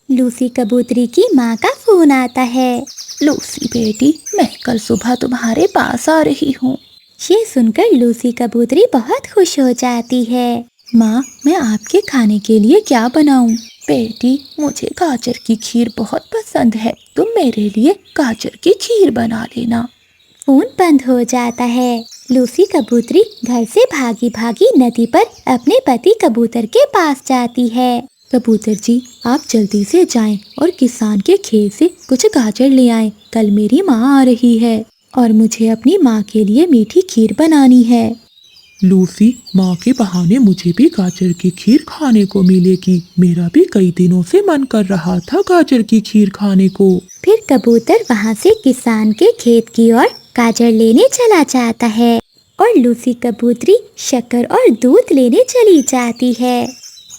Lucy कबूतरी की माँ का फोन आता है। लूसी बेटी, मैं कल सुबह तुम्हारे पास आ रही हूँ। ये सुनकर लूसी कबूतरी बहुत खुश हो जाती है। माँ, मैं आपके खाने के लिए क्या बनाऊँ? बेटी, मुझे गाजर की खीर बहुत पसंद है, तुम मेरे लिए गाजर की खीर बना लेना। फोन बंद हो जाता है। लूसी कबूतरी घर से भागी भागी नदी पर अपने पति कबूतर के पास जाती है। कबूतर जी, आप जल्दी से जाएं और किसान के खेत से कुछ गाजर ले आएं। कल मेरी माँ आ रही है और मुझे अपनी माँ के लिए मीठी खीर बनानी है। लूसी, माँ के बहाने मुझे भी गाजर की खीर खाने को मिलेगी। मेरा भी कई दिनों से मन कर रहा था गाजर की खीर खाने को। फिर कबूतर वहाँ से किसान के खेत की ओर गाजर लेने चला जाता है और लूसी कबूतरी शक्कर और दूध लेने चली जाती है।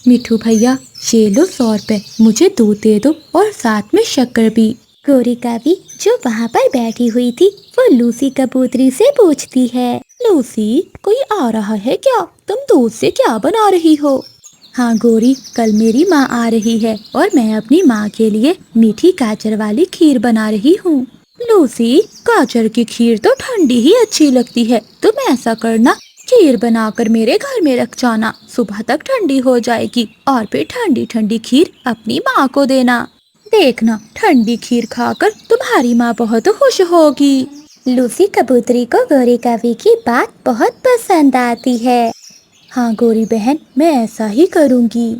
मिठू भैया, ये लो 100 रुपए, मुझे दूध दे दो और साथ में शक्कर भी। गोरी कावी जो वहाँ पर बैठी हुई थी वो लूसी कबूतरी से पूछती है, लूसी, कोई आ रहा है क्या? तुम दूध से क्या बना रही हो? हाँ गोरी, कल मेरी माँ आ रही है और मैं अपनी माँ के लिए मीठी गाजर वाली खीर बना रही हूँ। लूसी, गाजर की खीर तो ठंडी ही अच्छी लगती है। तुम ऐसा करना, खीर बनाकर मेरे घर में रख जाना, सुबह तक ठंडी हो जाएगी और फिर ठंडी ठंडी खीर अपनी माँ को देना। देखना, ठंडी खीर खाकर तुम्हारी माँ बहुत खुश होगी। लूसी कबूतरी को गोरी कावी की बात बहुत पसंद आती है। हाँ गोरी बहन, मैं ऐसा ही करूँगी।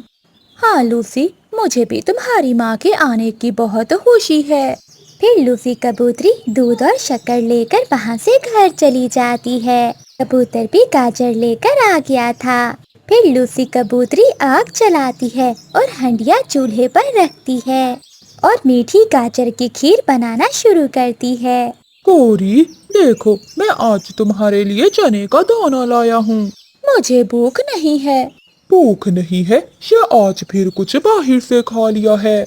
हाँ लूसी, मुझे भी तुम्हारी माँ के आने की बहुत खुशी है। फिर लूसी कबूतरी दूध और शक्कर लेकर वहाँ से घर चली जाती है। कबूतर भी गाजर लेकर आ गया था। फिर लूसी कबूतरी आग जलाती है और हंडिया चूल्हे पर रखती है और मीठी गाजर की खीर बनाना शुरू करती है। गोरी, देखो, मैं आज तुम्हारे लिए चने का दाना लाया हूँ। मुझे भूख नहीं है। भूख नहीं है या आज फिर कुछ बाहर से खा लिया है?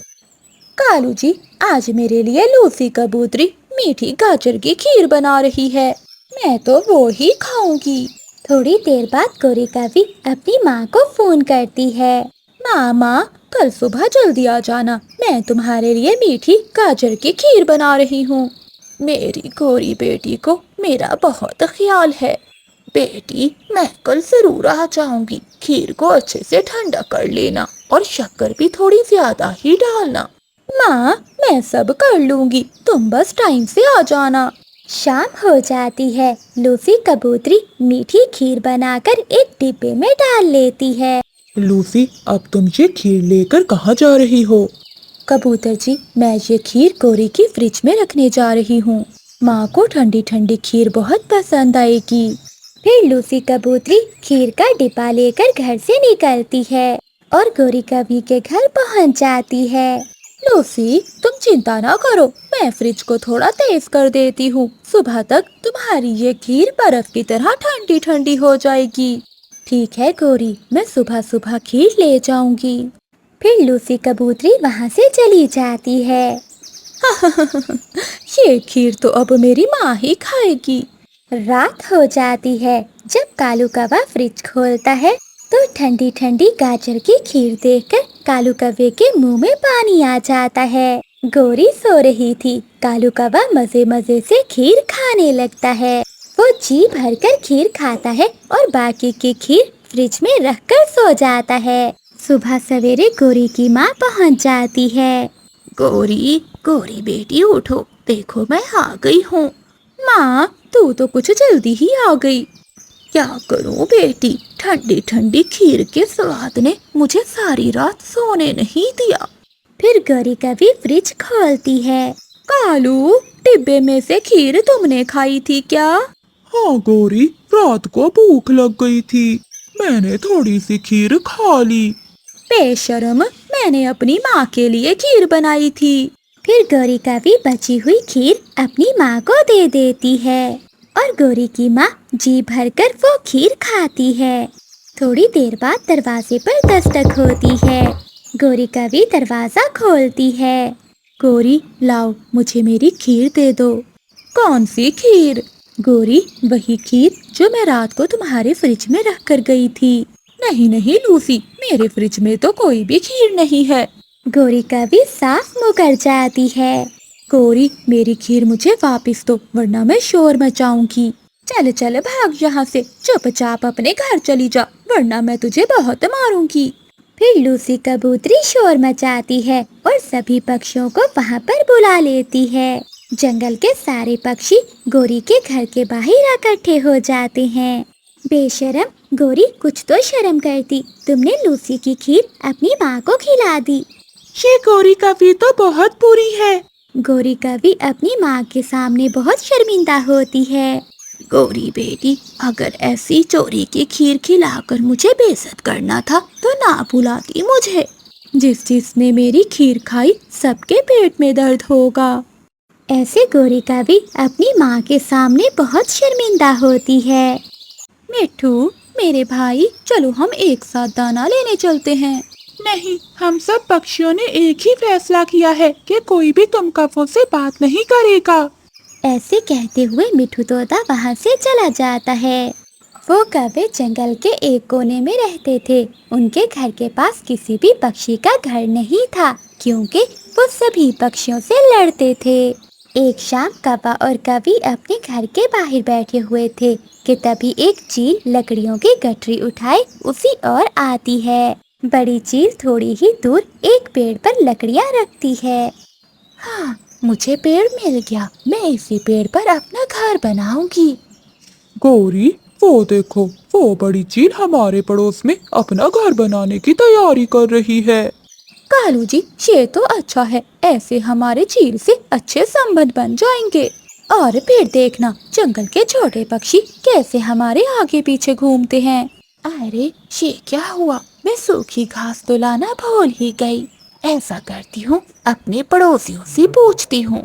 कालू जी, आज मेरे लिए लूसी कबूतरी मीठी गाजर की खीर बना रही है, मैं तो वो ही खाऊंगी। थोड़ी देर बाद गोरी कावी अपनी माँ को फोन करती है। मामा, कल सुबह जल्दी आ जाना, मैं तुम्हारे लिए मीठी गाजर की खीर बना रही हूँ। मेरी गोरी बेटी को मेरा बहुत ख्याल है। बेटी, मैं कल जरूर आ जाऊंगी। खीर को अच्छे से ठंडा कर लेना और शक्कर भी थोड़ी ज्यादा ही डालना। माँ, मैं सब कर लूंगी, तुम बस टाइम से आ जाना। शाम हो जाती है। लूसी कबूतरी मीठी खीर बनाकर एक डिब्बे में डाल लेती है। लूसी, अब तुम ये खीर लेकर कहाँ जा रही हो? कबूतर जी, मैं ये खीर गोरी की फ्रिज में रखने जा रही हूँ। माँ को ठंडी ठंडी खीर बहुत पसंद आएगी। फिर लूसी कबूतरी खीर का डिब्बा लेकर घर से निकलती है और गोरी कावी के घर पहुँच जाती है। लूसी, तुम चिंता ना करो, मैं फ्रिज को थोड़ा तेज कर देती हूँ। सुबह तक तुम्हारी ये खीर बर्फ की तरह ठंडी ठंडी हो जाएगी। ठीक है गोरी, मैं सुबह सुबह खीर ले जाऊंगी। फिर लूसी कबूतरी वहाँ से चली जाती है। ये खीर तो अब मेरी माँ ही खाएगी। रात हो जाती है। जब कालू कौवा फ्रिज खोलता है तो ठंडी ठंडी गाजर की खीर देखकर कालू कौवे के मुंह में पानी आ जाता है। गोरी सो रही थी। कालू कौवा मजे मजे से खीर खाने लगता है। वो जी भरकर खीर खाता है और बाकी की खीर फ्रिज में रखकर सो जाता है। सुबह सवेरे गोरी की माँ पहुँच जाती है। गोरी, गोरी बेटी उठो, देखो मैं आ गई हूँ। माँ, तू तो कुछ जल्दी ही आ गई। क्या करूँ बेटी, ठंडी ठंडी खीर के स्वाद ने मुझे सारी रात सोने नहीं दिया। फिर गोरी कभी फ्रिज खोलती है। कालू, डिब्बे में से खीर तुमने खाई थी क्या? हाँ गोरी, रात को भूख लग गई थी, मैंने थोड़ी सी खीर खा ली। बेशर्म, मैंने अपनी माँ के लिए खीर बनाई थी। फिर गोरी कभी बची हुई खीर अपनी माँ को दे देती है और गोरी की माँ जी भरकर वो खीर खाती है। थोड़ी देर बाद दरवाजे पर दस्तक होती है। गोरी कभी दरवाजा खोलती है। गोरी, लाओ, मुझे मेरी खीर दे दो। कौन सी खीर? गोरी, वही खीर जो मैं रात को तुम्हारे फ्रिज में रख कर गई थी। नहीं नहीं लूसी, मेरे फ्रिज में तो कोई भी खीर नहीं है। गोरी कभी साफ मुकर जाती है। गौरी, मेरी खीर मुझे वापस दो वरना मैं शोर मचाऊंगी। चल चल भाग यहाँ से, चुपचाप अपने घर चली जा वरना मैं तुझे बहुत मारूंगी। फिर लूसी कबूतरी शोर मचाती है और सभी पक्षियों को वहाँ पर बुला लेती है। जंगल के सारे पक्षी गोरी के घर के बाहर इकट्ठे हो जाते हैं। बेशरम, गोरी कुछ तो शर्म करती, तुमने लूसी की खीर अपनी माँ को खिला दी। ये गौरी कभी तो बहुत बुरी है। गोरी कभी अपनी माँ के सामने बहुत शर्मिंदा होती है। गौरी बेटी, अगर ऐसी चोरी की खीर खिलाकर मुझे बेइज्जत करना था तो ना बुलाती मुझे। जिसने मेरी खीर खाई सबके पेट में दर्द होगा। ऐसे गोरी कभी अपनी माँ के सामने बहुत शर्मिंदा होती है। मिट्ठू, मेरे भाई, चलो हम एक साथ दाना लेने चलते हैं। नहीं, हम सब पक्षियों ने एक ही फैसला किया है कि कोई भी तुम कफों से बात नहीं करेगा। ऐसे कहते हुए मिट्ठू तोता वहाँ से चला जाता है। वो कौवे जंगल के एक कोने में रहते थे। उनके घर के पास किसी भी पक्षी का घर नहीं था क्योंकि वो सभी पक्षियों से लड़ते थे। एक शाम कौवा और कवि अपने घर के बाहर बैठे हुए थे कि तभी एक चील लकड़ियों की गठरी उठाए उसी ओर आती है। बड़ी चील थोड़ी ही दूर एक पेड़ पर लकड़ियाँ रखती है। हाँ, मुझे पेड़ मिल गया, मैं इसी पेड़ पर अपना घर बनाऊंगी। गौरी, वो देखो, वो बड़ी चील हमारे पड़ोस में अपना घर बनाने की तैयारी कर रही है। कालू जी, ये तो अच्छा है, ऐसे हमारे चील से अच्छे संबंध बन जाएंगे। और फिर देखना जंगल के छोटे पक्षी कैसे हमारे आगे पीछे घूमते हैं। अरे ये क्या हुआ, मैं सूखी घास तो लाना भूल ही गई। ऐसा करती हूँ, अपने पड़ोसियों से पूछती हूँ।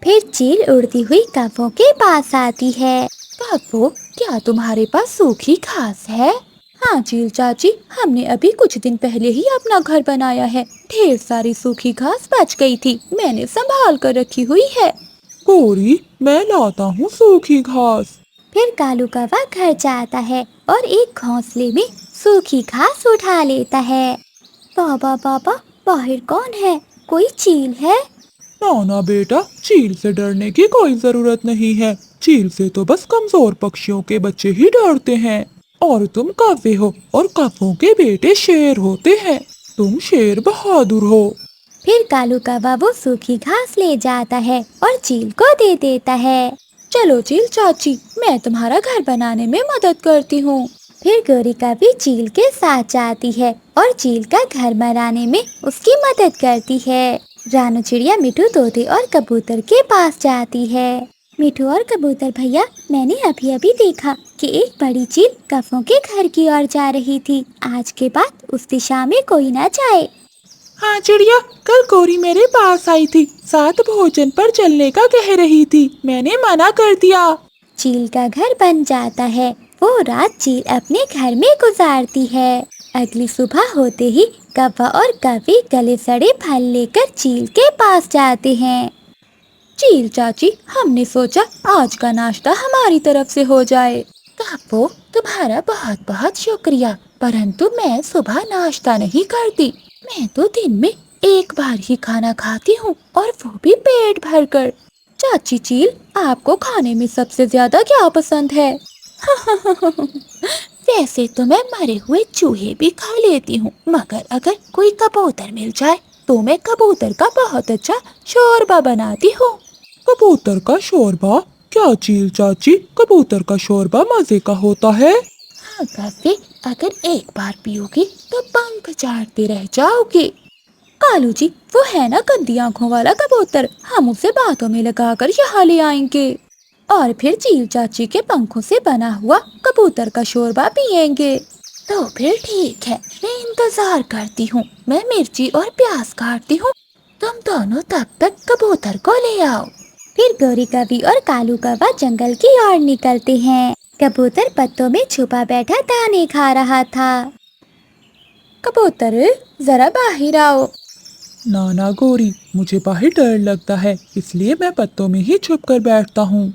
फिर चील उड़ती हुई कौवों के पास आती है। कौवों, क्या तुम्हारे पास सूखी घास है? हाँ चील चाची, हमने अभी कुछ दिन पहले ही अपना घर बनाया है। ढेर सारी सूखी घास बच गई थी, मैंने संभाल कर रखी हुई है। गौरी, मैं लाता हूँ सूखी घास। फिर कालू कौवा घर जाता है और एक घोंसले में सूखी घास उठा लेता है। बाबा बाबा, बाहर कौन है? कोई चील है? ना बेटा, चील से डरने की कोई जरूरत नहीं है। चील से तो बस कमजोर पक्षियों के बच्चे ही डरते हैं। और तुम कौवे हो और कौवों के बेटे शेर होते हैं। तुम शेर बहादुर हो। फिर कालू कौवा वो सूखी घास ले जाता है और चील को दे देता है। चलो चील चाची, मैं तुम्हारा घर बनाने में मदद करती हूँ। फिर गोरी कभी चील के साथ जाती है और चील का घर बनाने में उसकी मदद करती है। रानू चिड़िया मिठू तोते और कबूतर के पास जाती है। मिठू और कबूतर भैया, मैंने अभी अभी देखा कि एक बड़ी चील कौवों के घर की ओर जा रही थी। आज के बाद उस दिशा में कोई ना जाए। हाँ चिड़िया, कल गौरी मेरे पास आई थी, साथ भोजन पर चलने का कह रही थी, मैंने मना कर दिया। चील का घर बन जाता है। वो रात चील अपने घर में गुजारती है। अगली सुबह होते ही कौवा और कौवी गले सड़े फल लेकर चील के पास जाते हैं। चील चाची, हमने सोचा आज का नाश्ता हमारी तरफ से हो जाए। कौवों, तुम्हारा बहुत बहुत शुक्रिया, परंतु मैं सुबह नाश्ता नहीं करती। मैं तो दिन में एक बार ही खाना खाती हूँ और वो भी पेट भरकर। चाची चील, आपको खाने में सबसे ज्यादा क्या पसंद है? वैसे तो मैं मरे हुए चूहे भी खा लेती हूँ, मगर अगर कोई कबूतर मिल जाए तो मैं कबूतर का बहुत अच्छा शोरबा बनाती हूँ। कबूतर का शोरबा? क्या चील चाची, कबूतर का शोरबा मजे का होता है? हाँ कौवे, अगर एक बार पियोगी तो पंख झाड़ते रह जाओगे। कालू जी, वो है ना गंदी आंखों वाला कबूतर, हम उसे बातों में लगाकर यहाँ ले आएंगे और फिर चील चाची के पंखों से बना हुआ कबूतर का शोरबा पिएंगे। तो फिर ठीक है, मैं इंतजार करती हूँ। मैं मिर्ची और प्याज काटती हूँ, तुम दोनों तब तक कबूतर को ले आओ। फिर गोरी कवि और कालू कौवा जंगल की ओर निकलते हैं। कबूतर पत्तों में छुपा बैठा दाने खा रहा था। कबूतर, जरा बाहर आओ। ना गौरी, मुझे बाहर डर लगता है, इसलिए मैं पत्तों में ही छुप कर बैठता हूँ।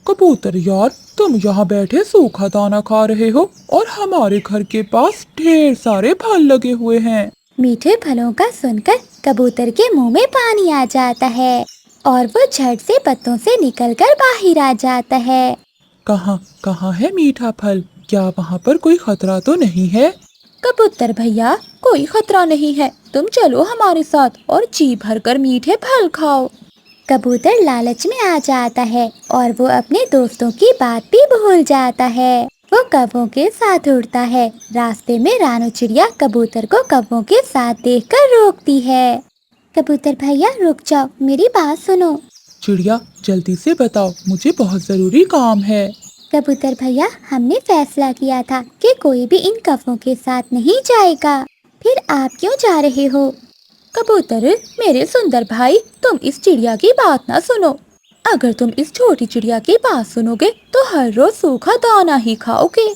कबूतर यार, तुम यहाँ बैठे सूखा दाना खा रहे हो और हमारे घर के पास ढेर सारे फल लगे हुए हैं। मीठे फलों का सुनकर कबूतर के मुंह में पानी आ जाता है और वो झट से पत्तों से निकलकर बाहर आ जाता है। कहाँ कहाँ है मीठा फल? क्या वहाँ पर कोई खतरा तो नहीं है? कबूतर भैया, कोई खतरा नहीं है, तुम चलो हमारे साथ और जी भर कर मीठे फल खाओ। कबूतर लालच में आ जाता है और वो अपने दोस्तों की बात भी भूल जाता है। वो कौवों के साथ उड़ता है। रास्ते में रानू चिड़िया कबूतर को कौवों के साथ देखकर रोकती है। कबूतर भैया रुक जाओ, मेरी बात सुनो। चिड़िया जल्दी से बताओ, मुझे बहुत जरूरी काम है। कबूतर भैया, हमने फैसला किया था कि कोई भी इन कौवों के साथ नहीं जाएगा, फिर आप क्यों जा रहे हो? कबूतर मेरे सुंदर भाई, तुम इस चिड़िया की बात ना सुनो। अगर तुम इस छोटी चिड़िया की बात सुनोगे तो हर रोज सूखा दाना ही खाओगे।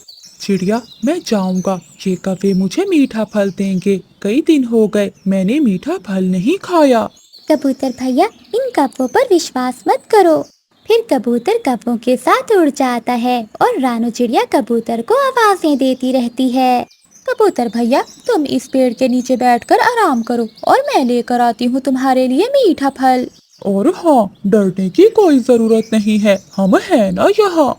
चिड़िया मैं जाऊंगा, ये कौवे मुझे मीठा फल देंगे। कई दिन हो गए मैंने मीठा फल नहीं खाया। कबूतर भैया, इन कौवों पर विश्वास मत करो। फिर कबूतर कौवों के साथ उड़ जाता है और रानू चिड़िया कबूतर को आवाजें देती रहती है। कबूतर भैया, तुम इस पेड़ के नीचे बैठकर आराम करो और मैं लेकर आती हूँ तुम्हारे लिए मीठा फल। और हाँ, डरने की कोई जरूरत नहीं है, हम हैं ना यहाँ।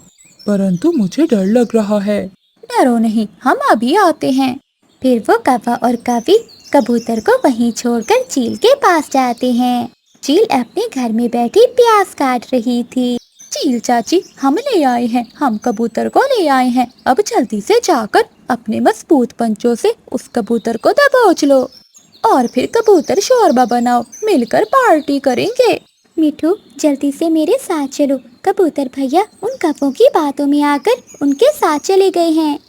परंतु मुझे डर लग रहा है। डरो नहीं, हम अभी आते हैं। फिर वो कौवा और कौवी कबूतर को वहीं छोड़कर चील के पास जाते हैं। चील अपने घर में बैठी प्याज काट रही थी। चील चाची, हम ले आए हैं, हम कबूतर को ले आए हैं। अब जल्दी से जाकर अपने मजबूत पंचों से उस कबूतर को दबोच लो और फिर कबूतर शोरबा बनाओ, मिलकर पार्टी करेंगे। मिठू, जल्दी से मेरे साथ चलो। कबूतर भैया उन कौवों की बातों में आकर उनके साथ चले गए हैं।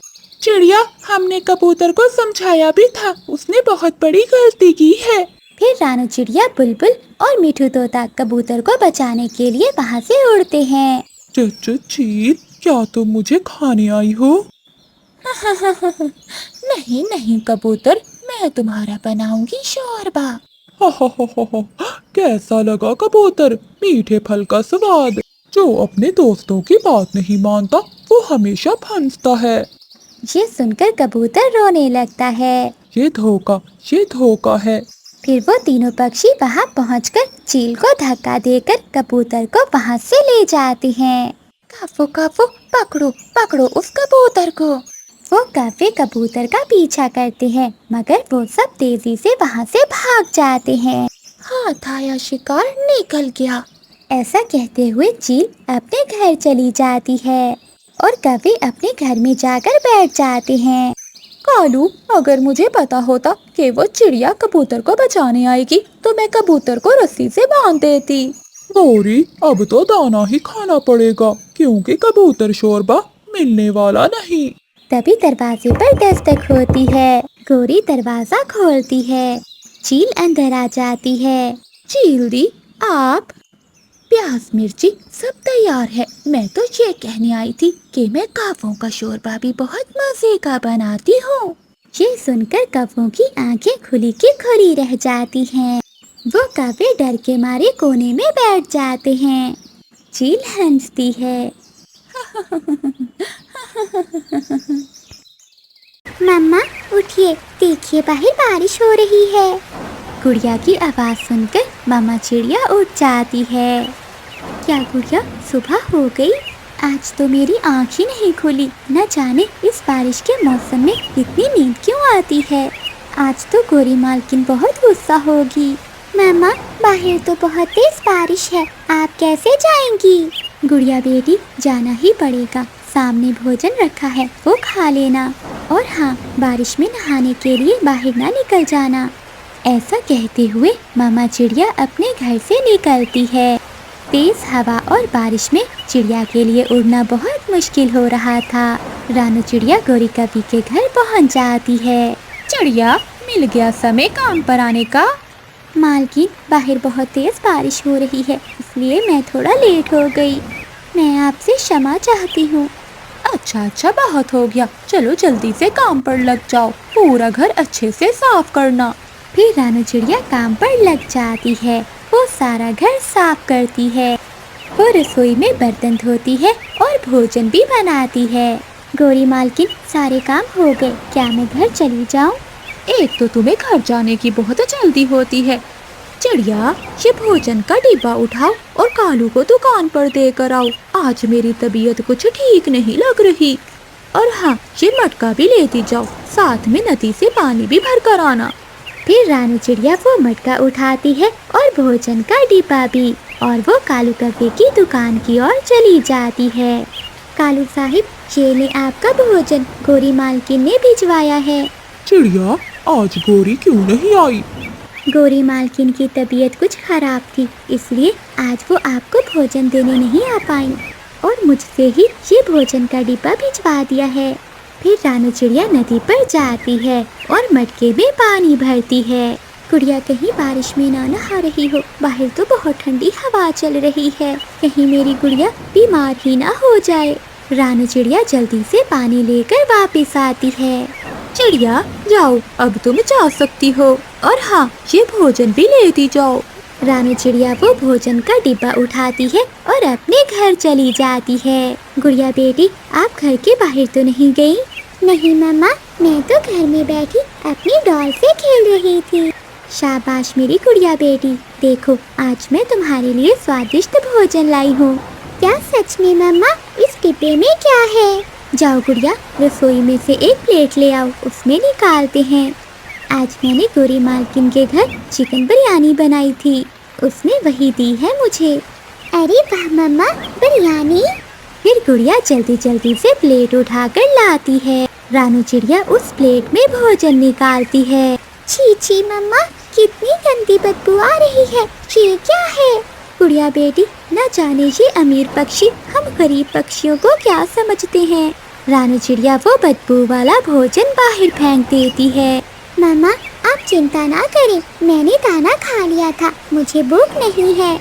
चिड़िया, हमने कबूतर को समझाया भी था, उसने बहुत बड़ी गलती की है। फिर रानू चिड़िया, बुलबुल और मिठू तोता कबूतर को बचाने के लिए वहाँ से उड़ते हैं। चील, क्या तुम मुझे खाने आई हो? नहीं नहीं कबूतर, मैं तुम्हारा बनाऊंगी शोरबा। हो, कैसा लगा कबूतर? मीठे फल का स्वाद। जो अपने दोस्तों की बात नहीं मानता वो हमेशा फंसता है। ये सुनकर कबूतर रोने लगता है। ये धोखा है। फिर वो तीनों पक्षी वहाँ पहुँचकर चील को धक्का देकर कबूतर को वहाँ से ले जाते हैं। काफू काफू, पकड़ो पकड़ो उस कबूतर को। वो कौवे कबूतर का पीछा करते हैं, मगर वो सब तेजी से वहाँ से भाग जाते हैं। हाथ आया शिकार निकल गया। ऐसा कहते हुए चील अपने घर चली जाती है और कौवे अपने घर में जाकर बैठ जाते हैं। कालू, अगर मुझे पता होता कि वो चिड़िया कबूतर को बचाने आएगी तो मैं कबूतर को रस्सी से बांध देती। गौरी, अब तो दाना ही खाना पड़ेगा क्योंकि कबूतर शोरबा मिलने वाला नहीं। तभी दरवाजे पर दस्तक होती है। गौरी दरवाजा खोलती है। चील अंदर आ जाती है। चील दी, आप? प्याज मिर्ची सब तैयार है। मैं तो ये कहने आई थी कि मैं कौवों का शोरबा भी बहुत मजे का बनाती हूँ। ये सुनकर कौवों की आंखें खुली की खुली रह जाती हैं। वो कौवे डर के मारे कोने में बैठ जाते हैं। चील हंसती है। मम्मा उठिए, देखिए बाहर बारिश हो रही है। गुड़िया की आवाज़ सुनकर मामा चिड़िया उठ जाती है। क्या गुड़िया, सुबह हो गई? आज तो मेरी आँख ही नहीं खुली। न जाने इस बारिश के मौसम में इतनी नींद क्यों आती है। आज तो गोरी मालकिन बहुत गुस्सा होगी। मामा, बाहर तो बहुत तेज बारिश है, आप कैसे जाएंगी? गुड़िया बेटी, जाना ही पड़ेगा। सामने भोजन रखा है, वो खा लेना। और हाँ, बारिश में नहाने के लिए बाहर ना निकल जाना। ऐसा कहते हुए मामा चिड़िया अपने घर से निकलती है। तेज हवा और बारिश में चिड़िया के लिए उड़ना बहुत मुश्किल हो रहा था। रानू चिड़िया गौरी कवि के घर पहुंच जाती है। चिड़िया, मिल गया समय काम पर आने का। मालकिन, बाहर बहुत तेज बारिश हो रही है, इसलिए मैं थोड़ा लेट हो गई। मैं आपसे क्षमा चाहती हूँ। अच्छा, बहुत हो गया। चलो जल्दी से काम पर लग जाओ, पूरा घर अच्छे से साफ करना। फिर रानू चिड़िया काम पर लग जाती है। वो सारा घर साफ करती है। वो रसोई में बर्तन धोती है और भोजन भी बनाती है। गौरी मालकिन, सारे काम हो गए, क्या मैं घर चली जाऊँ? एक तो तुम्हें घर जाने की बहुत जल्दी होती है। चिड़िया, ये भोजन का डिब्बा उठाओ और कालू को दुकान पर देकर आओ। आज मेरी तबीयत कुछ ठीक नहीं लग रही। और हाँ, ये मटका भी लेती जाओ, साथ में नदी से पानी भी भर कर आना। फिर रानू चिड़िया वो मटका उठाती है और भोजन का डिब्बा भी, और वो कालू कव्वे की दुकान की ओर चली जाती है। कालू साहिब, ये ले आपका भोजन, गोरी मालकिन ने भिजवाया है। चिड़िया, आज गोरी क्यों नहीं आई? गोरी मालकिन की तबीयत कुछ खराब थी, इसलिए आज वो आपको भोजन देने नहीं आ पाई और मुझसे ही ये भोजन का डिब्बा भिजवा दिया है। फिर रानू चिड़िया नदी पर जाती है और मटके में पानी भरती है। गुड़िया, कहीं बारिश में ना नहा रही हो, बाहर तो बहुत ठंडी हवा चल रही है, कहीं मेरी गुड़िया बीमार ही ना हो जाए। रानू चिड़िया जल्दी से पानी लेकर वापस आती है। चिड़िया, जाओ, अब तुम जा सकती हो, और हाँ, ये भोजन भी लेती जाओ। रानू चिड़िया वो भोजन का डिब्बा उठाती है और अपने घर चली जाती है। गुड़िया बेटी, आप घर के बाहर तो नहीं गई? नहीं मम्मा, मैं तो घर में बैठी अपनी डॉल से खेल रही थी। शाबाश मेरी गुड़िया बेटी, देखो आज मैं तुम्हारे लिए स्वादिष्ट भोजन लाई हूँ। क्या सच में मम्मा? इस डिब्बे में क्या है? जाओ गुड़िया, रसोई में से एक प्लेट ले आओ, उसमें निकालते हैं। आज मैंने गोरी मालकिन के घर चिकन बिरयानी बनाई थी, उसने वही दी है मुझे। अरे वाह मम्मा, बिरयानी! फिर गुड़िया जल्दी जल्दी से प्लेट उठाकर लाती है। रानू चिड़िया उस प्लेट में भोजन निकालती है। छी छी मम्मा, कितनी गंदी बदबू आ रही है, ये क्या है? गुड़िया बेटी, न जाने ये अमीर पक्षी हम गरीब पक्षियों को क्या समझते हैं। रानू चिड़िया वो बदबू वाला भोजन बाहर फेंक देती है। मामा, आप चिंता ना करें, मैंने दाना खा लिया था, मुझे भूख नहीं है।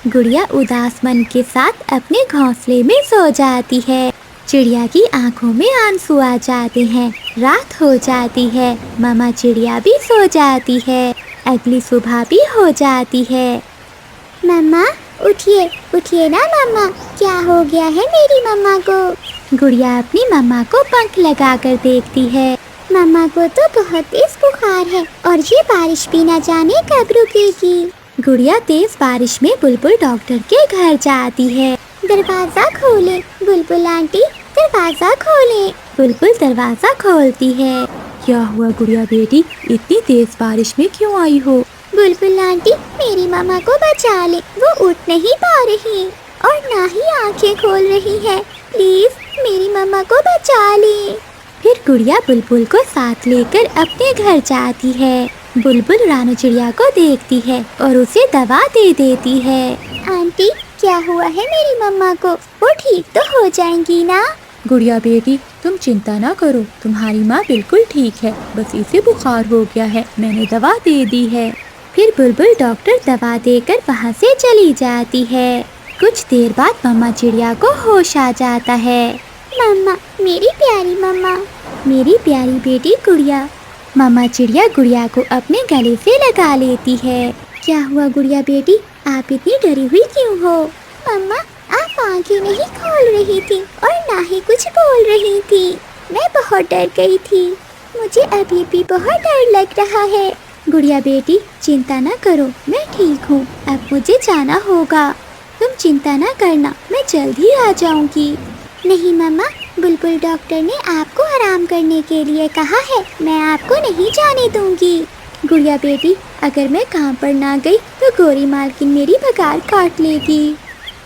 गुड़िया उदास मन के साथ अपने घोंसले में सो जाती है। चिड़िया की आंखों में आंसू आ जाते हैं। रात हो जाती है, मामा चिड़िया भी सो जाती है। अगली सुबह भी हो जाती है। मम्मा उठिए, उठिए ना मम्मा, क्या हो गया है मेरी मम्मा को? गुड़िया अपनी मम्मा को पंख लगाकर देखती है। मम्मा को तो बहुत तेज बुखार है और ये बारिश भी न जाने कब रुकेगी। गुड़िया तेज बारिश में बुलबुल डॉक्टर के घर जाती है। दरवाजा खोले बुलबुल आंटी, दरवाजा खोले। बुलबुल दरवाजा खोलती है। क्या हुआ गुड़िया बेटी, इतनी तेज बारिश में क्यों आई हो? बुलबुल आंटी, मेरी मम्मा को बचा ले, वो उठ नहीं पा रही और ना ही आंखें खोल रही है, प्लीज मेरी मम्मा को बचा ले। फिर गुड़िया बुलबुल को साथ लेकर अपने घर जाती है। बुलबुल रानू चिड़िया को देखती है और उसे दवा दे देती है। आंटी, क्या हुआ है मेरी मम्मा को? वो ठीक तो हो जाएंगी ना? गुड़िया बेटी, तुम चिंता ना करो, तुम्हारी माँ बिल्कुल ठीक है, बस इसे बुखार हो गया है, मैंने दवा दे दी है। फिर बुलबुल डॉक्टर दवा देकर वहाँ से चली जाती है। कुछ देर बाद मम्मा चिड़िया को होश आ जाता है। मम्मा, मेरी प्यारी मम्मा, मेरी प्यारी बेटी गुड़िया। मम्मा चिड़िया गुड़िया को अपने गले से लगा लेती है। क्या हुआ गुड़िया बेटी, आप इतनी डरी हुई क्यों हो? मम्मा, आप आंखें नहीं खोल रही थी और ना ही कुछ बोल रही थी, मैं बहुत डर गई थी, मुझे अभी भी बहुत डर लग रहा है। गुड़िया बेटी, चिंता ना करो, मैं ठीक हूँ, अब मुझे जाना होगा, तुम चिंता ना करना, मैं जल्द ही आ जाऊंगी। नहीं मम्मा, बुलबुल डॉक्टर ने आपको आराम करने के लिए कहा है, मैं आपको नहीं जाने दूंगी। गुड़िया बेटी, अगर मैं काम पर ना गई तो गोरी मालकिन मेरी पगार काट लेगी,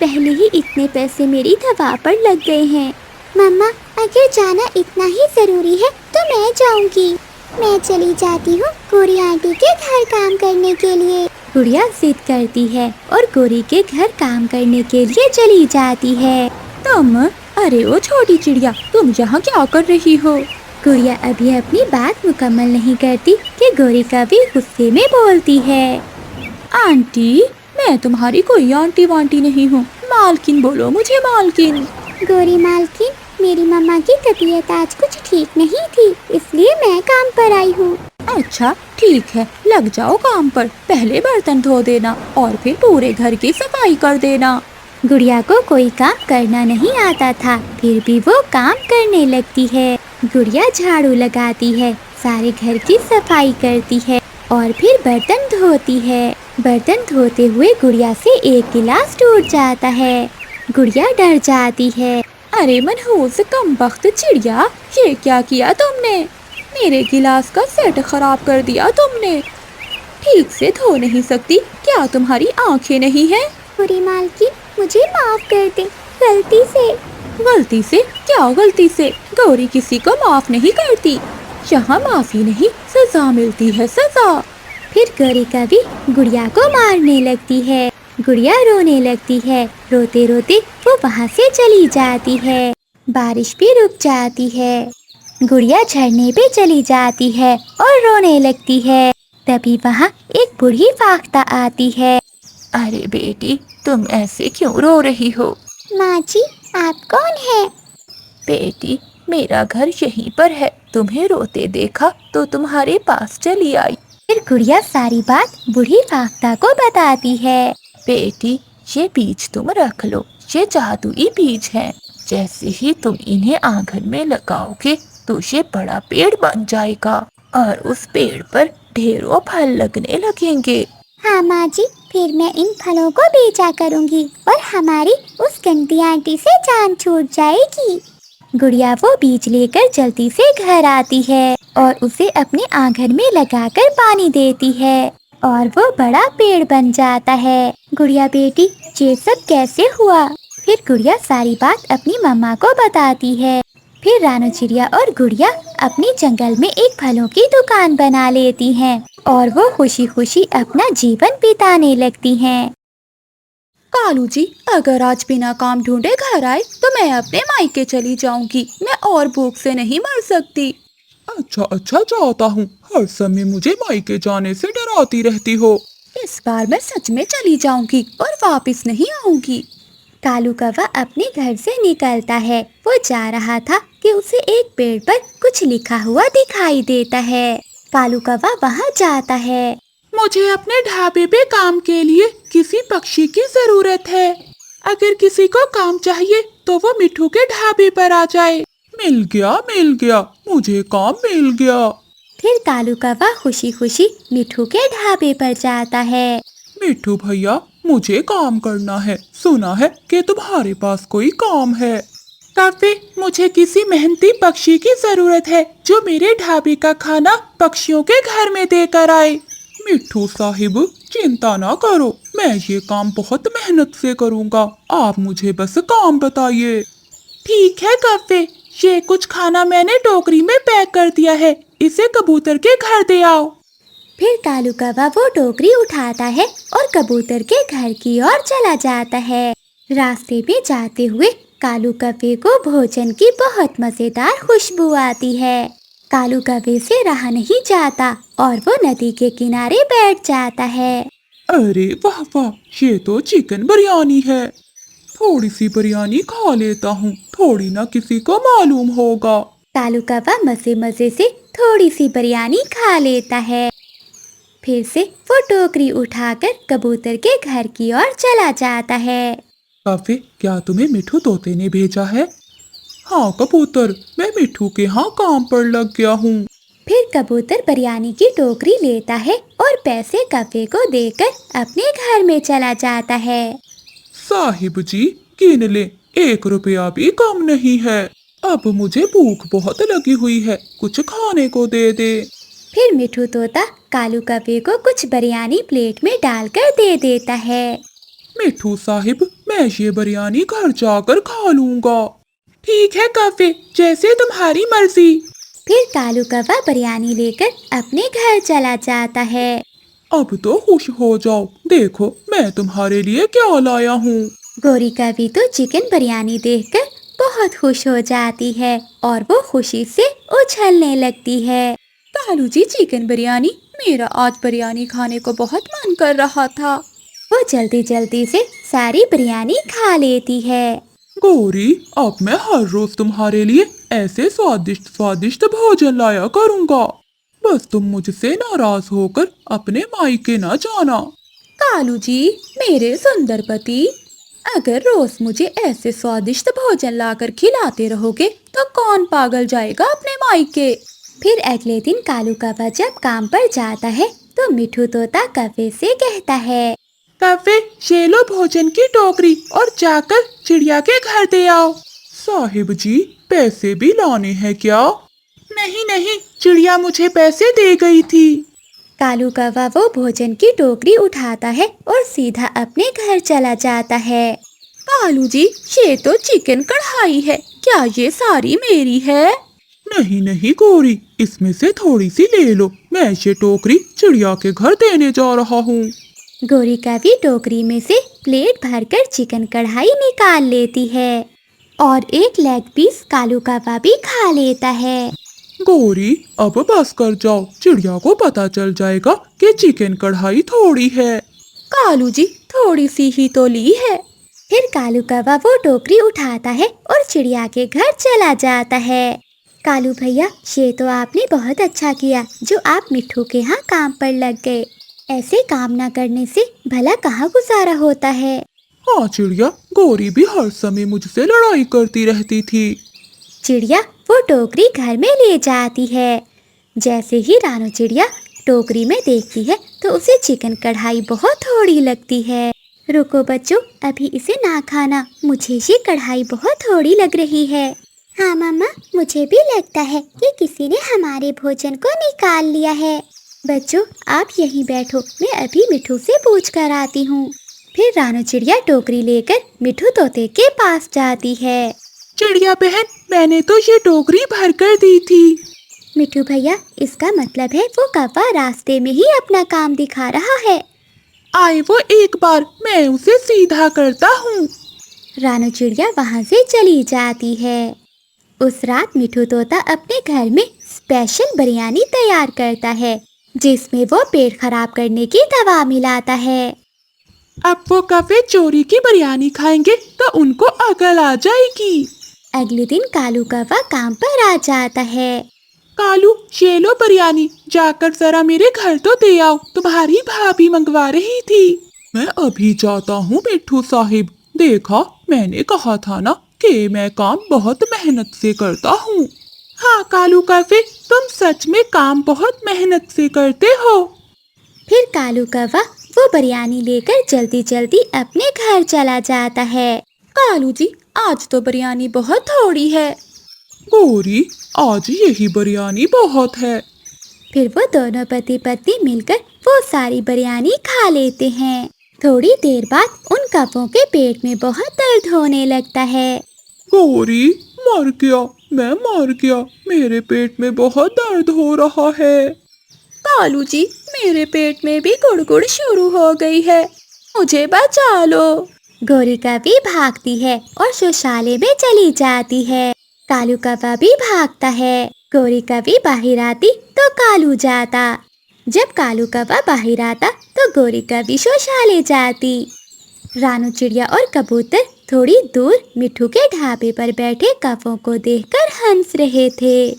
पहले ही इतने पैसे मेरी दवा पर लग गए हैं। मम्मा, अगर जाना इतना ही जरूरी है तो मैं जाऊंगी, मैं चली जाती हूँ गोरी आंटी के घर काम करने के लिए। गुड़िया जिद करती है और गोरी के घर काम करने के लिए चली जाती है। तुम, अरे ओ छोटी चिड़िया, तुम यहाँ क्या कर रही हो? गुड़िया अभी अपनी बात मुकम्मल नहीं करती कि गोरी कभी गुस्से में बोलती है। आंटी, मैं तुम्हारी कोई आंटी वांटी नहीं हूँ, मालकिन बोलो मुझे, मालकिन। गोरी मालकिन, मेरी मम्मा की तबीयत आज कुछ ठीक नहीं थी, इसलिए मैं काम पर आई हूँ। अच्छा ठीक है, लग जाओ काम पर, पहले बर्तन धो देना और फिर पूरे घर की सफाई कर देना। गुड़िया को कोई काम करना नहीं आता था, फिर भी वो काम करने लगती है। गुड़िया झाड़ू लगाती है, सारे घर की सफाई करती है और फिर बर्तन धोती है। बर्तन धोते हुए गुड़िया से एक गिलास टूट जाता है। गुड़िया डर जाती है। अरे मनहूस कमबख्त चिड़िया, ये क्या किया तुमने? मेरे गिलास का सेट खराब कर दिया तुमने। ठीक से धो नहीं सकती क्या? तुम्हारी आंखें नहीं हैं? बुरी मालकिन, मुझे माफ कर दे, गलती से। गलती से? क्या गलती से? गौरी किसी को माफ नहीं करती। यहाँ माफी नहीं, सजा मिलती है, सजा। फिर गौरी कभी गुड़िया को मारने लगती है। गुड़िया रोने लगती है। रोते रोते वो वहाँ से चली जाती है। बारिश भी रुक जाती है। गुड़िया झरने पे चली जाती है और रोने लगती है। तभी वहाँ एक बूढ़ी फाख्ता आती है। अरे बेटी, तुम ऐसे क्यों रो रही हो? माँ जी, आप कौन हैं? बेटी, मेरा घर यहीं पर है। तुम्हें रोते देखा तो तुम्हारे पास चली आई। फिर गुड़िया सारी बात बूढ़ी फाख्ता को बताती है। बेटी, ये बीज तुम रख लो, ये जादुई बीज हैं। जैसे ही तुम इन्हें आंगन में लगाओगे तो ये बड़ा पेड़ बन जाएगा और उस पेड़ पर ढेरों फल लगने लगेंगे। हाँ माँ जी, फिर मैं इन फलों को बेचा करूँगी और हमारी उस गंदी आंटी से जान छूट जाएगी। गुड़िया वो बीज लेकर जल्दी से घर आती है और उसे अपने आंगन में लगाकर पानी देती है और वो बड़ा पेड़ बन जाता है। गुड़िया बेटी, ये सब कैसे हुआ? फिर गुड़िया सारी बात अपनी मम्मा को बताती है। फिर रानू चिड़िया और गुड़िया अपनी जंगल में एक फलों की दुकान बना लेती हैं और वो खुशी खुशी अपना जीवन बिताने लगती हैं। कालू जी, अगर आज बिना काम ढूंढे घर आए तो मैं अपने मायके चली जाऊंगी। मैं और भूख से नहीं मर सकती। अच्छा अच्छा, जाता हूँ। हर समय मुझे मायके जाने से डराती रहती हो। इस बार मैं सच में चली जाऊंगी और वापस नहीं आऊंगी। कालू कौवा अपने घर से निकलता है। वो जा रहा था कि उसे एक पेड़ पर कुछ लिखा हुआ दिखाई देता है। कालू कौवा वहाँ जाता है। मुझे अपने ढाबे पे काम के लिए किसी पक्षी की जरूरत है। अगर किसी को काम चाहिए तो वो मिठू के ढाबे पर आ जाए। मिल गया, मुझे काम मिल गया। फिर कालू कौवा खुशी खुशी मिठू के ढाबे पर जाता है। मिठू भैया, मुझे काम करना है। सुना है कि तुम्हारे पास कोई काम है। काफी, मुझे किसी मेहनती पक्षी की जरूरत है जो मेरे ढाबे का खाना पक्षियों के घर में देकर आए। मिठू साहिब, चिंता ना करो, मैं ये काम बहुत मेहनत से करूँगा। आप मुझे बस काम बताइए। ठीक है काफी, ये कुछ खाना मैंने टोकरी में पैक कर दिया है। इसे कबूतर के घर दे आओ। फिर कालू कौवा वो टोकरी उठाता है और कबूतर के घर की ओर चला जाता है। रास्ते में जाते हुए कालू कौवे को भोजन की बहुत मजेदार खुशबू आती है। कालू कौवे से रहा नहीं जाता और वो नदी के किनारे बैठ जाता है। अरे वाह वाह, ये तो चिकन बिरयानी है। थोड़ी सी बिरयानी खा लेता हूँ, थोड़ी ना किसी को मालूम होगा। कालू कौवा मजे मजे से थोड़ी सी बिरयानी खा लेता है। फिर से वो टोकरी उठाकर कबूतर के घर की ओर चला जाता है। काफी, क्या तुम्हें मिठू तोते ने भेजा है? हाँ कबूतर, मैं मिठू के यहाँ काम पर लग गया हूँ। फिर कबूतर बिरयानी की टोकरी लेता है और पैसे कौवे को देकर अपने घर में चला जाता है। साहिब जी, गिन ले, 1 रुपया भी कम नहीं है। अब मुझे भूख बहुत लगी हुई है, कुछ खाने को दे दे। फिर मिठू तोता कालू कौवे को कुछ बिरयानी प्लेट में डालकर दे देता है। मिठू साहिब, मैं ये बिरयानी घर जाकर खा लूँगा। ठीक है काफी, जैसे तुम्हारी मर्जी। फिर कालू कौवा बिरयानी लेकर अपने घर चला जाता है। अब तो खुश हो जाओ, देखो मैं तुम्हारे लिए क्या लाया हूँ। गौरी कौवी तो चिकन बिरयानी देखकर बहुत खुश हो जाती है और वो खुशी से उछलने लगती है। कालू जी, चिकन बिरयानी, मेरा आज बिरयानी खाने को बहुत मन कर रहा था। वो जल्दी जल्दी से सारी बिरयानी खा लेती है। गौरी, अब मैं हर रोज तुम्हारे लिए ऐसे स्वादिष्ट स्वादिष्ट भोजन लाया करूँगा। बस तुम मुझसे नाराज होकर अपने मायके न जाना। कालू जी, मेरे सुंदर पति, अगर रोज मुझे ऐसे स्वादिष्ट भोजन लाकर खिलाते रहोगे तो कौन पागल जाएगा अपने मायके। फिर अगले दिन कालू कौवा जब काम पर जाता है तो मिठू तोता कौवे से कहता है, कौवे, ये लो भोजन की टोकरी और जाकर चिड़िया के घर दे आओ। साहिब जी, पैसे भी लाने हैं क्या? नहीं नहीं, चिड़िया मुझे पैसे दे गई थी। कालू कौवा वो भोजन की टोकरी उठाता है और सीधा अपने घर चला जाता है। कालू जी, ये तो चिकन कढ़ाई है, क्या ये सारी मेरी है? नहीं नहीं गोरी, इसमें से थोड़ी सी ले लो, मैं ये टोकरी चिड़िया के घर देने जा रहा हूँ। गोरी कौवी टोकरी में से प्लेट भरकर चिकन कढ़ाई निकाल लेती है और एक लेग पीस कालू कौवा भी खा लेता है। गोरी, अब बस कर जाओ, चिड़िया को पता चल जाएगा कि चिकन कढ़ाई थोड़ी है। कालू जी, थोड़ी सी ही तो ली है। फिर कालू कौवा वो टोकरी उठाता है और चिड़िया के घर चला जाता है। कालू भैया, ये तो आपने बहुत अच्छा किया जो आप मिट्ठू के यहाँ काम पर लग गए। ऐसे काम न करने से भला कहाँ गुजारा होता है। हाँ चिड़िया, गोरी भी हर समय मुझसे लड़ाई करती रहती थी। चिड़िया वो टोकरी घर में ले जाती है। जैसे ही रानू चिड़िया टोकरी में देखती है तो उसे चिकन कढ़ाई बहुत थोड़ी लगती है। रुको बच्चों, अभी इसे ना खाना, मुझे ये कढ़ाई बहुत थोड़ी लग रही है। हाँ मामा, मुझे भी लगता है कि किसी ने हमारे भोजन को निकाल लिया है। बच्चों आप यहीं बैठो, मैं अभी मिठू से पूछ कर आती हूँ। फिर रानू चिड़िया टोकरी लेकर मिठू तोते के पास जाती है। चिड़िया बहन, मैंने तो ये टोकरी भर कर दी थी। मिठू भैया, इसका मतलब है वो कौवा रास्ते में ही अपना काम दिखा रहा है। आए वो एक बार, मैं उसे सीधा करता हूँ। रानू चिड़िया वहाँ से चली जाती है। उस रात मिठू तोता अपने घर में स्पेशल बिरयानी तैयार करता है जिसमें वो पेट खराब करने की दवा मिलाता है। अब वो कौवे चोरी की बिरयानी खाएंगे तो उनको अकल आ जाएगी। अगले दिन कालू कौवा काम पर आ जाता है। कालू, ये लो बिरयानी, जाकर जरा मेरे घर तो दे आओ, तुम्हारी भाभी मंगवा रही थी। मैं अभी जाता हूँ मिट्ठू साहिब, देखा मैंने कहा था ना कि मैं काम बहुत मेहनत से करता हूँ। हाँ कालू कौवे, तुम सच में काम बहुत मेहनत से करते हो। फिर कालू कौवा वो बिरयानी लेकर जल्दी जल्दी अपने घर चला जाता है। कालू जी, आज तो बिरयानी बहुत थोड़ी है। गोरी, आज यही बिरयानी बहुत है। फिर वो दोनों पति पत्नी मिलकर वो सारी बिरयानी खा लेते हैं। थोड़ी देर बाद उन कौवों के पेट में बहुत दर्द होने लगता है। गोरी, मर गया, मैं मर गया, मेरे पेट में बहुत दर्द हो रहा है। कालू जी, मेरे पेट में भी गुड़गुड़ शुरू हो गई है, मुझे बचा लो। गोरी कौवी भागती है और शौचालय में चली जाती है। कालू कौवा भी भागता है। गोरी कौवी बाहर आती तो कालू जाता। जब कालू कौवा बाहर आता तो गोरी कौवी शौचालय जाती। रानू चिड़िया और कबूतर थोड़ी दूर मिठू के ढाबे पर बैठे कौवों को देखकर हंस रहे थे।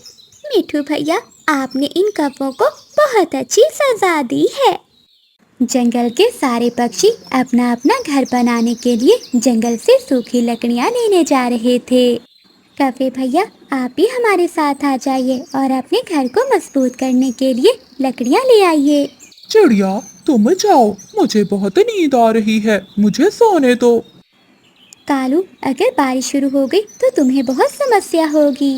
मिठू भैया, आपने इन कौवों को बहुत अच्छी सजा दी है। जंगल के सारे पक्षी अपना अपना घर बनाने के लिए जंगल से सूखी लकड़ियाँ लेने जा रहे थे। कौवे भैया, आप भी हमारे साथ आ जाइए और अपने घर को मजबूत करने के लिए लकड़ियाँ ले आइए। चिड़िया, तुम जाओ, मुझे बहुत नींद आ रही है, मुझे सोने दो। कालू, अगर बारिश शुरू हो गई तो तुम्हें बहुत समस्या होगी।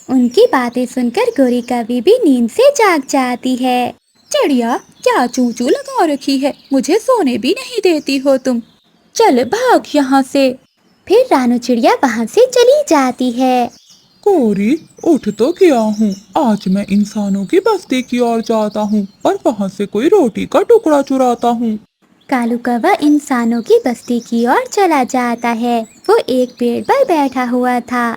उनकी बातें सुनकर गोरी कौवी भी नींद से जाग जाती है। चिड़िया, क्या चूचू लगा रखी है, मुझे सोने भी नहीं देती हो तुम, चल भाग यहाँ से। फिर रानू चिड़िया वहाँ से चली जाती है। गोरी, उठ तो गया हूँ, आज मैं इंसानों की बस्ती की ओर जाता हूँ और वहाँ से कोई रोटी का टुकड़ा चुराता हूँ। कालू कौवा इंसानों की बस्ती की ओर चला जाता है। वो एक पेड़ पर बैठा हुआ था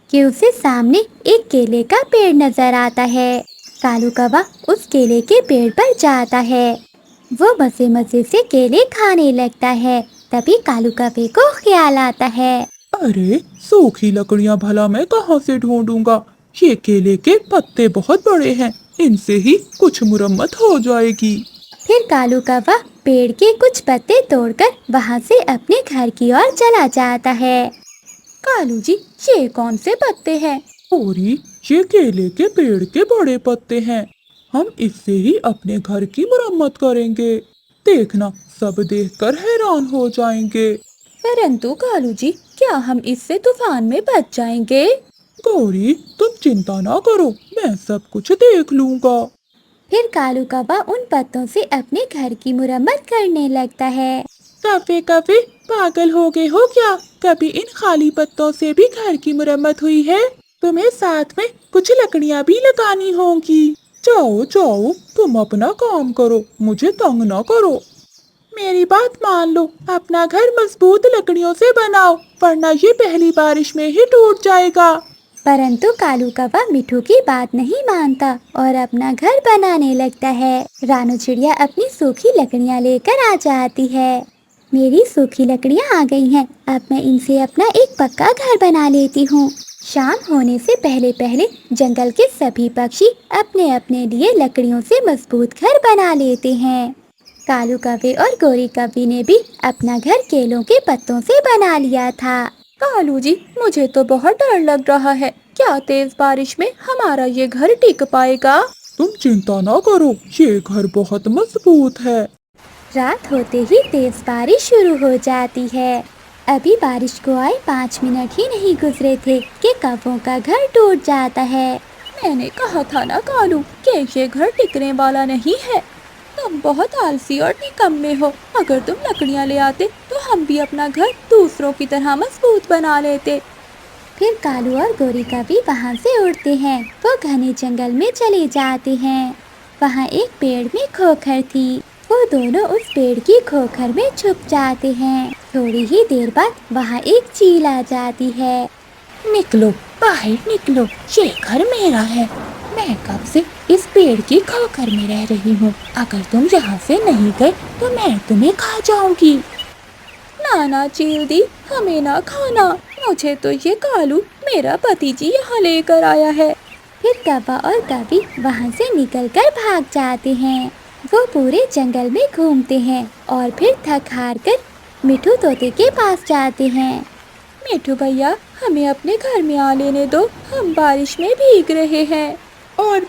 कि उसे सामने एक केले का पेड़ नजर आता है। कालू कौवा उस केले के पेड़ पर जाता है। वो मजे मजे से केले खाने लगता है। तभी कालू कौवे को ख्याल आता है, अरे, सूखी लकड़ियाँ भला मैं कहाँ से ढूंढूंगा, ये केले के पत्ते बहुत बड़े हैं, इनसे ही कुछ मुरम्मत हो जाएगी। फिर कालू कौवा पेड़ के कुछ पत्ते तोड़कर वहाँ से अपने घर की ओर चला जाता है। कालू जी, ये कौन से पत्ते हैं? गोरी, ये केले के पेड़ के बड़े पत्ते हैं। हम इससे ही अपने घर की मरम्मत करेंगे। देखना, सब देखकर हैरान हो जाएंगे। परंतु कालू जी, क्या हम इससे तूफान में बच जाएंगे? गौरी, तुम चिंता ना करो, मैं सब कुछ देख लूंगा। फिर कालू कौवा उन पत्तों से अपने घर की मुरम्मत करने लगता है। कभी कभी पागल हो गए हो क्या? कभी इन खाली पत्तों से भी घर की मुरम्मत हुई है? तुम्हें साथ में कुछ लकड़ियां भी लगानी होंगी। जाओ जाओ, तुम अपना काम करो, मुझे तंग ना करो। मेरी बात मान लो, अपना घर मजबूत लकड़ियों से बनाओ, वरना ये पहली बारिश में ही टूट जाएगा। परंतु कालू कौवा मिठू की बात नहीं मानता और अपना घर बनाने लगता है। रानू चिड़िया अपनी सूखी लकड़ियाँ लेकर आ जाती है। मेरी सूखी लकड़ियाँ आ गई हैं, अब मैं इनसे अपना एक पक्का घर बना लेती हूँ। शाम होने से पहले पहले जंगल के सभी पक्षी अपने अपने लिए लकड़ियों से मजबूत घर बना लेते हैं। कालू कौवे और गोरी कौवी ने भी अपना घर केलों के पत्तों से बना लिया था। कालू जी, मुझे तो बहुत डर लग रहा है। क्या तेज बारिश में हमारा ये घर टिक पाएगा? तुम चिंता ना करो, ये घर बहुत मजबूत है। रात होते ही तेज बारिश शुरू हो जाती है। अभी बारिश को आए 5 मिनट ही नहीं गुजरे थे कि कौवों का घर टूट जाता है। मैंने कहा था ना कालू कि ये घर टिकने वाला नहीं है। तुम बहुत आलसी और निकम्मे हो। अगर तुम लकड़ियाँ ले आते तो हम भी अपना घर दूसरों की तरह मजबूत बना लेते। फिर कालू और गोरी कौवी वहाँ से उड़ते हैं। वो घने जंगल में चले जाते हैं। वहाँ एक पेड़ में खोखर थी। वो दोनों उस पेड़ की खोखर में छुप जाते हैं। थोड़ी ही देर बाद वहाँ एक चील आ जाती है। निकलो, बाहर निकलो, ये घर मेरा है। मैं कब से इस पेड़ की खोखर में रह रही हूँ। अगर तुम यहाँ से नहीं गए तो मैं तुम्हें खा जाऊंगी। नाना चील दी, हमें ना खाना। मुझे तो ये कालू, मेरा पति जी, यहाँ लेकर आया है। फिर कौवा और कौवी वहाँ से निकलकर भाग जाते हैं। वो पूरे जंगल में घूमते हैं और फिर थक हार कर मिठू तोते के पास जाते हैं। मिठू भैया, हमें अपने घर में आ लेने दो, हम बारिश में भीग रहे हैं। और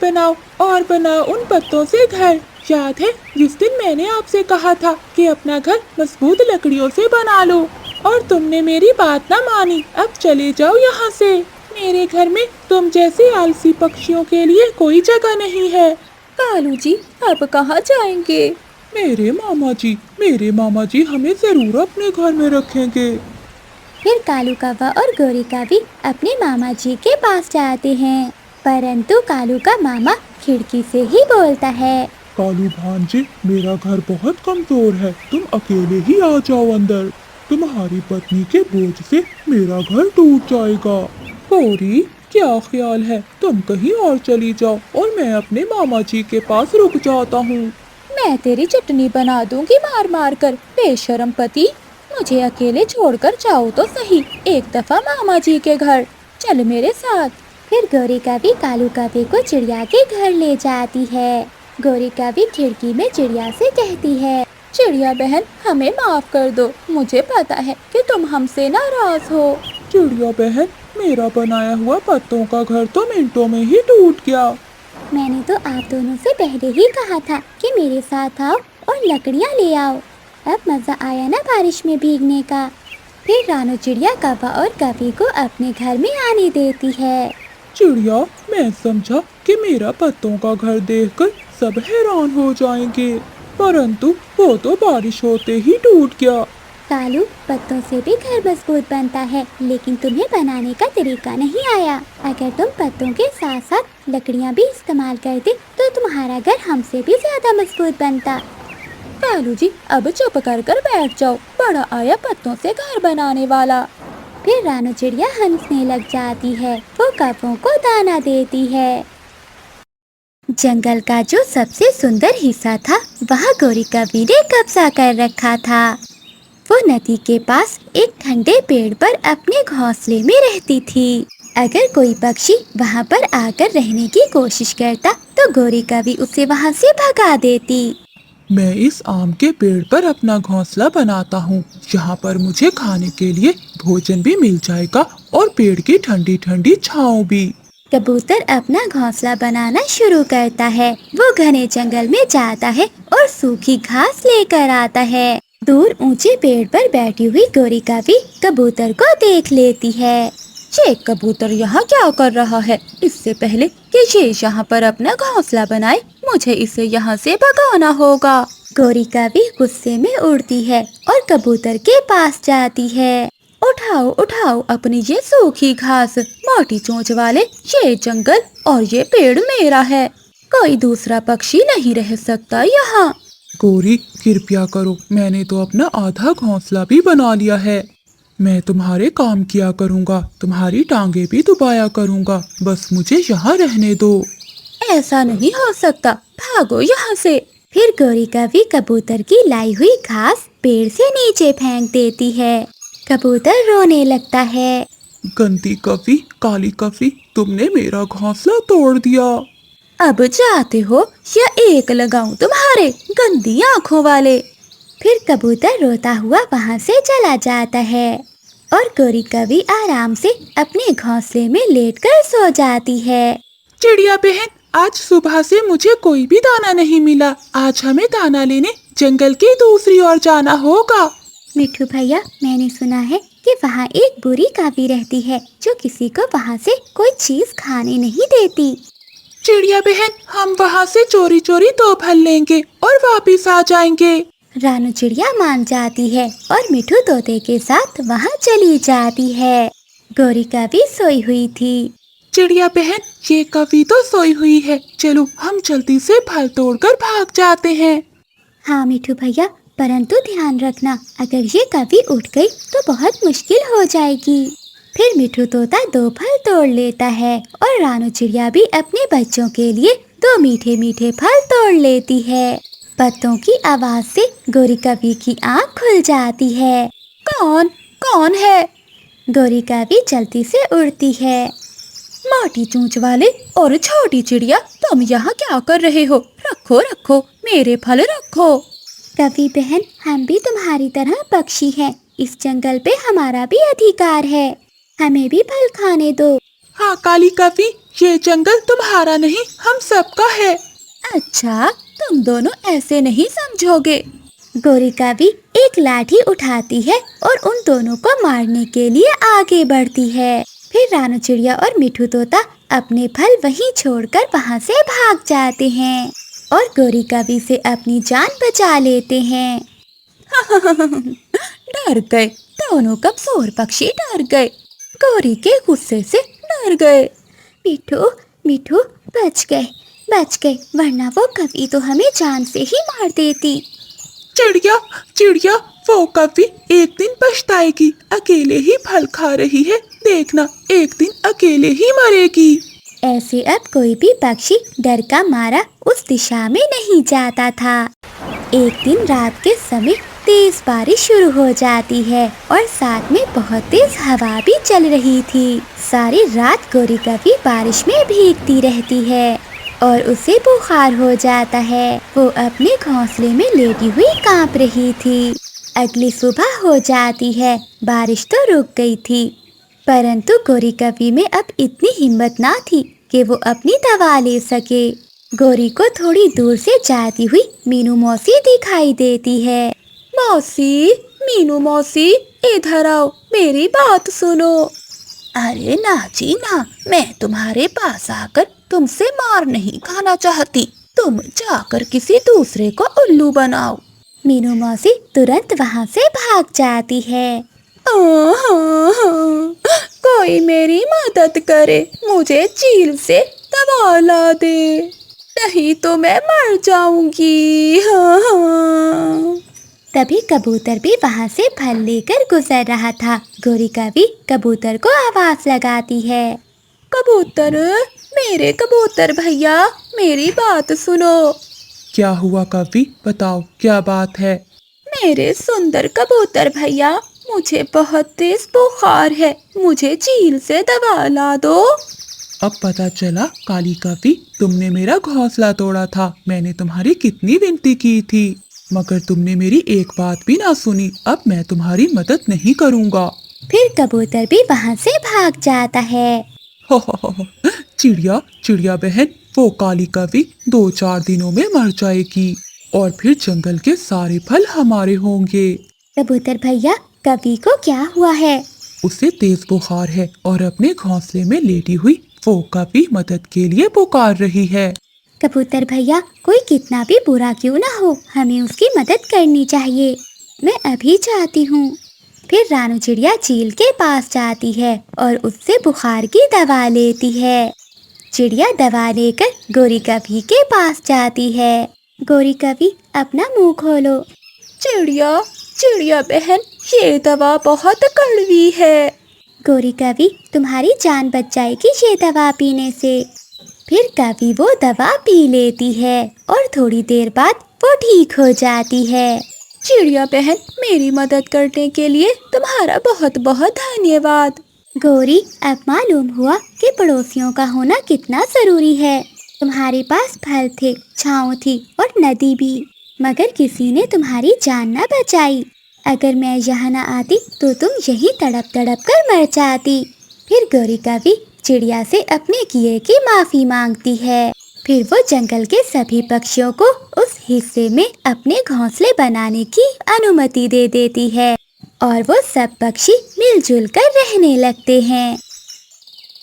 बनाओ उन पत्तों से घर। याद है जिस दिन मैंने आपसे कहा था कि अपना घर मजबूत लकड़ियों से बना लो, और तुमने मेरी बात ना मानी। अब चले जाओ यहाँ से। मेरे घर में तुम जैसे आलसी पक्षियों के लिए कोई जगह नहीं है। कालू जी, अब कहाँ जाएंगे? मेरे मामा जी हमें जरूर अपने घर में रखेंगे। फिर कालू कौवा और गोरी कौवी अपने मामा जी के पास जाते हैं। परंतु कालू का मामा खिड़की से ही बोलता है, कालू भांजे, मेरा घर बहुत कमजोर है, तुम अकेले ही आ जाओ अंदर। तुम्हारी पत्नी के बोझ से मेरा घर टूट जाएगा। गौरी, क्या ख्याल है, तुम कहीं और चली जाओ और मैं अपने मामा जी के पास रुक जाता हूँ। मैं तेरी चटनी बना दूंगी मार मार कर, बेशरम पति। मुझे अकेले छोड़कर जाओ तो सही, एक दफा मामा जी के घर चल मेरे साथ। फिर गोरी कौवी कालू कौवे को चिड़िया के घर ले जाती है। गोरी कौवी खिड़की में चिड़िया से कहती है, चिड़िया बहन, हमें माफ कर दो। मुझे पता है कि तुम हमसे नाराज हो। चिड़िया बहन, मेरा बनाया हुआ पत्तों का घर तो मिनटों में ही टूट गया। मैंने तो आप दोनों से पहले ही कहा था कि मेरे साथ आओ और लकड़ियाँ ले आओ। अब मजा आया ना बारिश में भीगने का। फिर रानू चिड़िया कौवा और कौवी को अपने घर में आने देती है। चिड़िया, मैं समझा कि मेरा पत्तों का घर देखकर सब हैरान हो जाएंगे, परंतु वो तो बारिश होते ही टूट गया। कालू, पत्तों से भी घर मजबूत बनता है, लेकिन तुम्हें बनाने का तरीका नहीं आया। अगर तुम पत्तों के साथ साथ लकड़ियाँ भी इस्तेमाल करते तो तुम्हारा घर हमसे भी ज्यादा मजबूत बनता। कालू जी, अब चुप कर कर बैठ जाओ, बड़ा आया पत्तों से घर बनाने वाला। फिर रानू चिड़िया हंसने लग जाती है। वो कौवों को दाना देती है। जंगल का जो सबसे सुंदर हिस्सा था वहाँ गोरी कौवी ने कब्जा कर रखा था। वो नदी के पास एक ठंडे पेड़ पर अपने घोंसले में रहती थी। अगर कोई पक्षी वहाँ पर आकर रहने की कोशिश करता तो गोरी कौवी उसे वहाँ से भगा देती। मैं इस आम के पेड़ पर अपना घोंसला बनाता हूँ। यहाँ पर मुझे खाने के लिए भोजन भी मिल जाएगा और पेड़ की ठंडी ठंडी छाँव भी। कबूतर अपना घोंसला बनाना शुरू करता है। वो घने जंगल में जाता है और सूखी घास लेकर आता है। दूर ऊंचे पेड़ पर बैठी हुई गोरी कावी कबूतर को देख लेती है। ये कबूतर यहाँ क्या कर रहा है? इससे पहले कि ये यहाँ पर अपना घोंसला बनाए, मुझे इसे यहाँ से भगाना होगा। गोरी कावी गुस्से में उड़ती है और कबूतर के पास जाती है। उठाओ उठाओ अपनी ये सूखी घास, मोटी चोंच वाले, ये जंगल और ये पेड़ मेरा है। कोई दूसरा पक्षी नहीं रह सकता यहाँ। गोरी कृपया करो, मैंने तो अपना आधा घोंसला भी बना लिया है। मैं तुम्हारे काम किया करूँगा, तुम्हारी टांगे भी दबाया करूँगा, बस मुझे यहाँ रहने दो। ऐसा नहीं हो सकता, भागो यहाँ से। फिर गोरी कावी कबूतर की लाई हुई घास पेड़ से नीचे फेंक देती है। कबूतर रोने लगता है। गंदी कवि, काली कवि, तुमने मेरा घोंसला तोड़ दिया। अब जाते हो या एक लगाऊं तुम्हारे गंदी आँखों वाले। फिर कबूतर रोता हुआ वहाँ से चला जाता है और गोरी कावी आराम से अपने घोंसले में लेटकर सो जाती है। चिड़िया बहन, आज सुबह से मुझे कोई भी दाना नहीं मिला। आज हमें दाना लेने जंगल की दूसरी ओर जाना होगा। मिठू भैया, मैंने सुना है कि वहाँ एक बुरी कावी रहती है जो किसी को वहाँ से कोई चीज खाने नहीं देती। चिड़िया बहन, हम वहाँ से चोरी चोरी 2 फल लेंगे और वापिस आ जाएंगे। रानू चिड़िया मान जाती है और मिठू तोते के साथ वहाँ चली जाती है। गोरी कावी सोई हुई थी। चिड़िया बहन, ये कवि तो सोई हुई है, चलो हम जल्दी से फल तोड़कर भाग जाते हैं। हाँ मिठू भैया, परंतु ध्यान रखना, अगर ये कभी उठ गई तो बहुत मुश्किल हो जाएगी। फिर मिठू तोता 2 फल तोड़ लेता है और रानू चिड़िया भी अपने बच्चों के लिए 2 मीठे मीठे फल तोड़ लेती है। पत्तों की आवाज से गोरी कावी की आँख खुल जाती है। कौन कौन है? गोरी कावी जल्दी से उड़ती है। मोटी चूंच वाले और छोटी चिड़िया, तुम यहाँ क्या कर रहे हो? रखो रखो मेरे फल रखो। कवि बहन, हम भी तुम्हारी तरह पक्षी हैं। इस जंगल पे हमारा भी अधिकार है, हमें भी फल खाने दो। हाँ काली कवि, ये जंगल तुम्हारा नहीं, हम सबका है। अच्छा, तुम दोनों ऐसे नहीं समझोगे। गोरी कावी एक लाठी उठाती है और उन दोनों को मारने के लिए आगे बढ़ती है। फिर रानू चिड़िया और मिठू तोता अपने फल वहीं छोड़कर वहाँ से भाग जाते हैं और गोरी कावी से अपनी जान बचा लेते हैं। डर गए दोनों कमजोर पक्षी, डर गए। गोरी के गुस्से से डर गए। मिठू मिठू, बच गए, वरना वो कवि तो हमें जान से ही मार देती। चिड़िया चिड़िया, वो कवि एक दिन पछताएगी, अकेले ही फल खा रही है, देखना एक दिन अकेले ही मरेगी। ऐसे अब कोई भी पक्षी डर का मारा उस दिशा में नहीं जाता था। एक दिन रात के समय तेज बारिश शुरू हो जाती है और साथ में बहुत तेज हवा भी चल रही थी। सारी रात गोरी कवि बारिश में भीगती रहती है और उसे बुखार हो जाता है। वो अपने घोंसले में लेटी हुई कांप रही थी। अगली सुबह हो जाती है, बारिश तो रुक गई थी, परंतु गोरी कवि में अब इतनी हिम्मत ना थी कि वो अपनी दवा ले सके। गोरी को थोड़ी दूर से जाती हुई मीनू मौसी दिखाई देती है। मौसी, मीनू मौसी, इधर आओ, मेरी बात सुनो। अरे ना जी ना, मैं तुम्हारे पास आकर तुमसे मार नहीं खाना चाहती, तुम जाकर किसी दूसरे को उल्लू बनाओ। मीनू मौसी तुरंत वहाँ से भाग जाती है। कोई मेरी मदद करे, मुझे चील से दवा ला दे, नहीं तो मैं मर जाऊंगी। तभी कबूतर भी वहाँ से फल लेकर गुजर रहा था। गोरी कवि कबूतर को आवाज लगाती है। कबूतर, मेरे कबूतर भैया, मेरी बात सुनो। क्या हुआ कवि, बताओ क्या बात है। मेरे सुंदर कबूतर भैया, मुझे बहुत तेज बुखार है, मुझे चील से दवा ला दो। अब पता चला काली कवि, तुमने मेरा घोंसला तोड़ा था। मैंने तुम्हारी कितनी विनती की थी, मगर तुमने मेरी एक बात भी ना सुनी। अब मैं तुम्हारी मदद नहीं करूँगा। फिर कबूतर भी वहाँ से भाग जाता है। चिड़िया चिड़िया बहन, वो काली कवि 2-4 दिनों में मर जाएगी और फिर जंगल के सारे फल हमारे होंगे। कबूतर भैया, कवि को क्या हुआ है? उसे तेज बुखार है और अपने घोंसले में लेटी हुई वो कवि मदद के लिए पुकार रही है। कबूतर भैया, कोई कितना भी बुरा क्यों ना हो, हमें उसकी मदद करनी चाहिए। मैं अभी जाती हूँ। फिर रानू चिड़िया चील के पास जाती है और उससे बुखार की दवा लेती है। चिड़िया दवा लेकर गोरी कवि के पास जाती है। गोरी कवि, अपना मुंह खोलो। चिड़िया चिड़िया बहन, ये दवा बहुत कड़वी है। गोरी कवि, तुम्हारी जान बच जाएगी ये दवा पीने से। फिर कवि वो दवा पी लेती है और थोड़ी देर बाद वो ठीक हो जाती है। चिड़िया बहन, मेरी मदद करने के लिए तुम्हारा बहुत बहुत धन्यवाद। गोरी, अब मालूम हुआ कि पड़ोसियों का होना कितना जरूरी है। तुम्हारे पास फल थे, छाँव थी और नदी भी, मगर किसी ने तुम्हारी जान न बचाई। अगर मैं यहाँ न आती तो तुम यहीं तड़प तड़प कर मर जाती। फिर गोरी कवि चिड़िया से अपने किए की माफी मांगती है। फिर वो जंगल के सभी पक्षियों को उस हिस्से में अपने घोंसले बनाने की अनुमति दे देती है और वो सब पक्षी मिलजुल कर रहने लगते हैं।